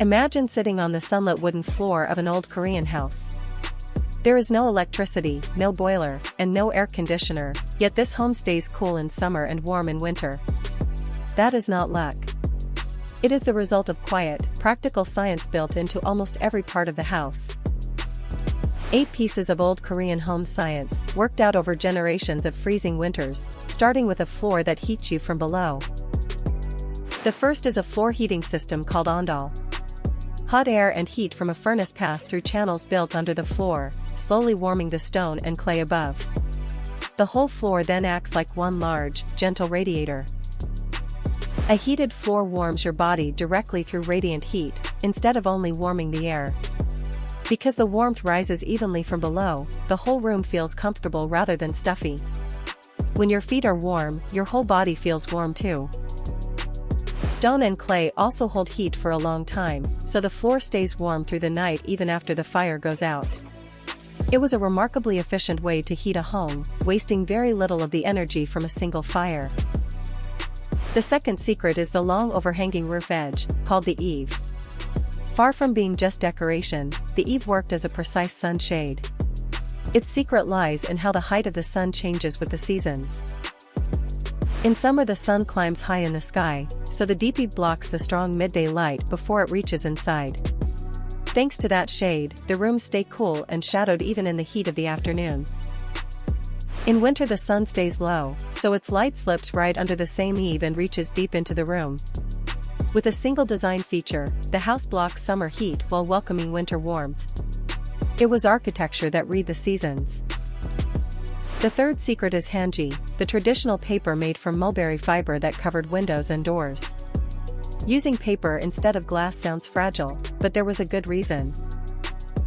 Imagine sitting on the sunlit wooden floor of an old Korean house. There is no electricity, no boiler, and no air conditioner, yet this home stays cool in summer and warm in winter. That is not luck. It is the result of quiet, practical science built into almost every part of the house. 8 pieces of old Korean home science, worked out over generations of freezing winters, starting with a floor that heats you from below. The first is a floor heating system called ondol. Hot air and heat from a furnace pass through channels built under the floor, slowly warming the stone and clay above. The whole floor then acts like one large, gentle radiator. A heated floor warms your body directly through radiant heat, instead of only warming the air. Because the warmth rises evenly from below, the whole room feels comfortable rather than stuffy. When your feet are warm, your whole body feels warm too. Stone and clay also hold heat for a long time, so the floor stays warm through the night even after the fire goes out. It was a remarkably efficient way to heat a home, wasting very little of the energy from a single fire. The second secret is the long overhanging roof edge, called the eave. Far from being just decoration, the eave worked as a precise sunshade. Its secret lies in how the height of the sun changes with the seasons. In summer the sun climbs high in the sky, so the deep eave blocks the strong midday light before it reaches inside. Thanks to that shade, the rooms stay cool and shadowed even in the heat of the afternoon. In winter the sun stays low, so its light slips right under the same eave and reaches deep into the room. With a single design feature, the house blocks summer heat while welcoming winter warmth. It was architecture that read the seasons. The third secret is hanji, the traditional paper made from mulberry fiber that covered windows and doors. Using paper instead of glass sounds fragile, but there was a good reason.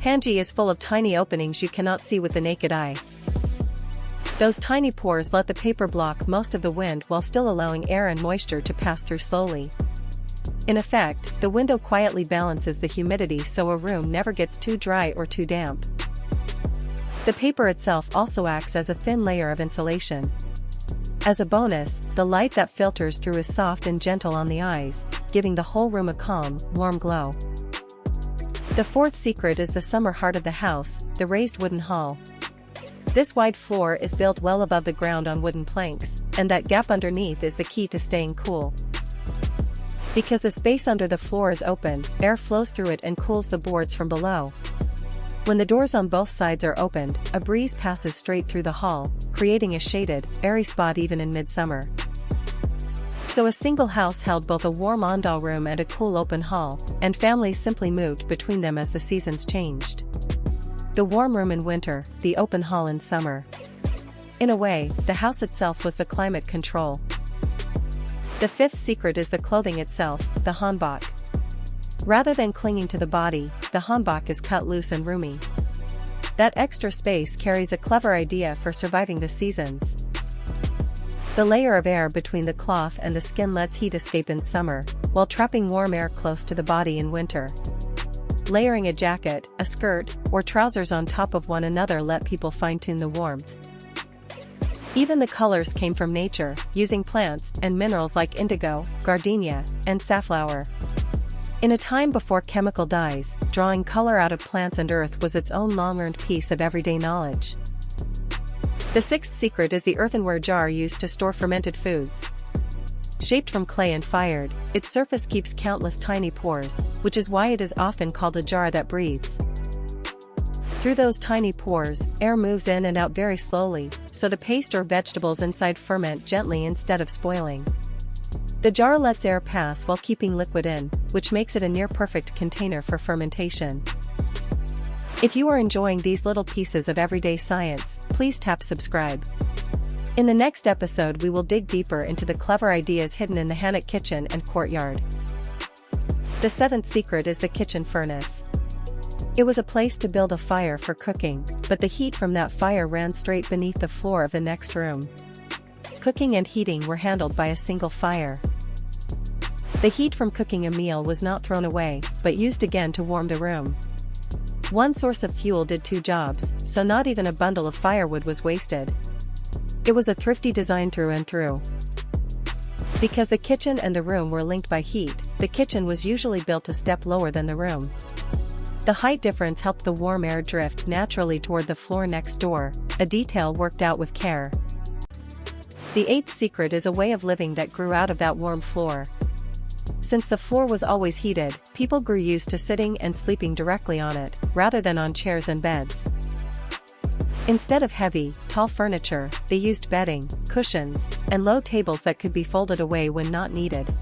Hanji is full of tiny openings you cannot see with the naked eye. Those tiny pores let the paper block most of the wind while still allowing air and moisture to pass through slowly. In effect, the window quietly balances the humidity so a room never gets too dry or too damp. The paper itself also acts as a thin layer of insulation. As a bonus, the light that filters through is soft and gentle on the eyes, giving the whole room a calm, warm glow. The fourth secret is the summer heart of the house, the raised wooden hall. This wide floor is built well above the ground on wooden planks, and that gap underneath is the key to staying cool. Because the space under the floor is open, air flows through it and cools the boards from below. When the doors on both sides are opened, a breeze passes straight through the hall, creating a shaded, airy spot even in midsummer. So a single house held both a warm ondol room and a cool open hall, and families simply moved between them as the seasons changed. The warm room in winter, the open hall in summer. In a way, the house itself was the climate control. The fifth secret is the clothing itself, the hanbok. Rather than clinging to the body, the hanbok is cut loose and roomy. That extra space carries a clever idea for surviving the seasons. The layer of air between the cloth and the skin lets heat escape in summer, while trapping warm air close to the body in winter. Layering a jacket, a skirt, or trousers on top of one another let people fine-tune the warmth. Even the colors came from nature, using plants and minerals like indigo, gardenia, and safflower. In a time before chemical dyes, drawing color out of plants and earth was its own long-earned piece of everyday knowledge. The sixth secret is the earthenware jar used to store fermented foods. Shaped from clay and fired, its surface keeps countless tiny pores, which is why it is often called a jar that breathes. Through those tiny pores, air moves in and out very slowly, so the paste or vegetables inside ferment gently instead of spoiling. The jar lets air pass while keeping liquid in, which makes it a near-perfect container for fermentation. If you are enjoying these little pieces of everyday science, please tap subscribe. In the next episode we will dig deeper into the clever ideas hidden in the Hanok kitchen and courtyard. The seventh secret is the kitchen furnace. It was a place to build a fire for cooking, but the heat from that fire ran straight beneath the floor of the next room. Cooking and heating were handled by a single fire. The heat from cooking a meal was not thrown away, but used again to warm the room. One source of fuel did 2 jobs, so not even a bundle of firewood was wasted. It was a thrifty design through and through. Because the kitchen and the room were linked by heat, the kitchen was usually built a step lower than the room. The height difference helped the warm air drift naturally toward the floor next door, a detail worked out with care. The eighth secret is a way of living that grew out of that warm floor. Since the floor was always heated, people grew used to sitting and sleeping directly on it, rather than on chairs and beds. Instead of heavy, tall furniture, they used bedding, cushions, and low tables that could be folded away when not needed.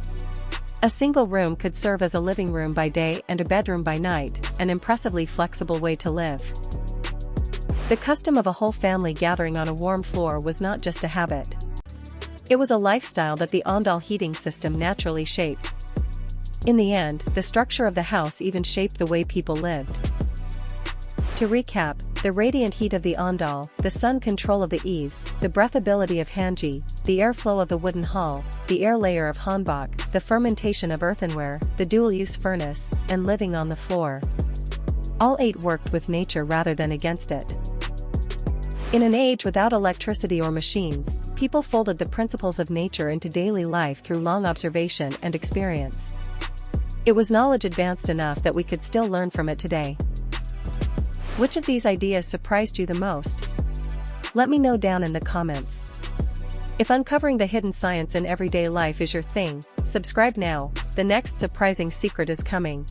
A single room could serve as a living room by day and a bedroom by night, an impressively flexible way to live. The custom of a whole family gathering on a warm floor was not just a habit. It was a lifestyle that the Andal heating system naturally shaped. In the end, the structure of the house even shaped the way people lived. To recap, the radiant heat of the Andal, the sun control of the eaves, the breathability of Hanji, the airflow of the wooden hall, the air layer of Hanbok, the fermentation of earthenware, the dual-use furnace, and living on the floor. All eight worked with nature rather than against it. In an age without electricity or machines, people folded the principles of nature into daily life through long observation and experience. It was knowledge advanced enough that we could still learn from it today. Which of these ideas surprised you the most? Let me know down in the comments. If uncovering the hidden science in everyday life is your thing, subscribe now, the next surprising secret is coming.